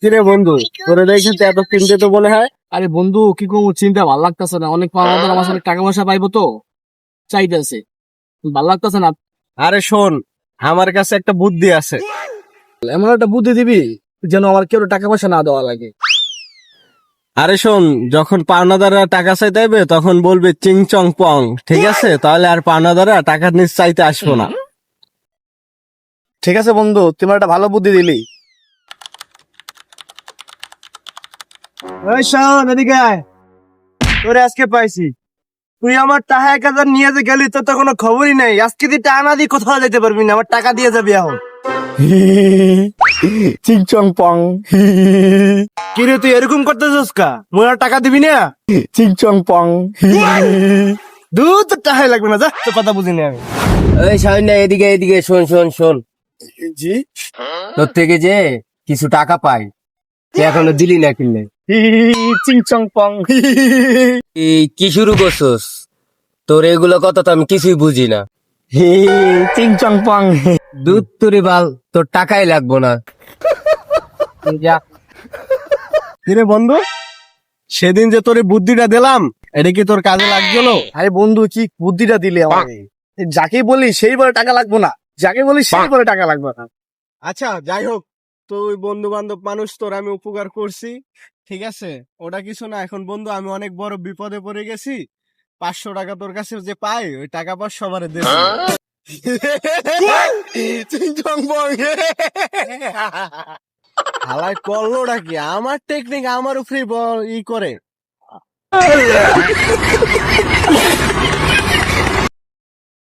কিরে বন্ধু, তোরে দেখে তো এত চিন্তিত মনে হয়। আরে বন্ধু কি করবো, চিন্তা ভালো লাগতেছে না। অনেক আমাদের আমার সাথে টাকা পয়সা পাইবো তো চাইতেছে, ভালো লাগতেছে না। আরে শোন, আমার কাছে একটা বুদ্ধি আছে। এমন একটা বুদ্ধি দিবি যেন আমার কেউ টাকা পয়সা না দেওয়া লাগে। আরে শোন, যখন পাওনাদাররা টাকা চাইতে আসবে তখন বলবে চিং চং পং, ঠিক আছে? তাহলে আর পাওনাদাররা টাকা নিজ চাইতে আসবো না। ঠিক আছে বন্ধু, তুমি একটা ভালো বুদ্ধি দিলি। ওই শোন, এদিকে আয়। তোরে আজকে পাইছি। তুই আমার টাকা 1,000 নিয়ে যে গেলি, তোর তো কোনো খবরই নাই। আজকে তুই টাকা না দিয়ে কোথাও যেতে পারবি না, আমার টাকা দিয়ে যাবি এখন। চিং চং পং, কিরে তুই এরকম করতেছিস কা? মোর টাকা দিবি না? চিং চং পং। দূর, তোর টাকাই লাগবে না, যা, তোর কথা বুঝিনি আমি। এই শাহিন, এদিকে এদিকে শোন শোন শোন। জি? তোর থেকে যে কিছু টাকা পাই, তুই এখনো দিলি না কিনলে। চিং চং পং। এই কি শুরু করছস? তোর এগুলো কথা তো আমি কিছুই বুঝি না। চিং চং পং। দুধ তুরি বাল, তোর টাকাই লাগবো না। তুই যা। কিরে বন্ধু, সেদিন যে তোর বুদ্ধিটা দিলাম, এটা কি তোর কাজে লাগলো? আরে বন্ধু, কি বুদ্ধিটা দিলে আমাকে? যাকে বলি সেই বলে টাকা লাগবো না, যাকে বলি সেই বলে টাকা লাগবে না। আচ্ছা যাই হোক, তুই বন্ধু বান্ধব মানুষ, তোর আমি উপকার করছি, ঠিক আছে? ওটা কিছু না। এখন বন্ধু, আমি অনেক বড় বিপদে পড়ে গেছি। 500 টাকা তোর কাছে যে পাই, ওই টাকা পর সবারে দেব। হালাই করলোটা কি? আমার টেকনিক আমার উপরে ই করে।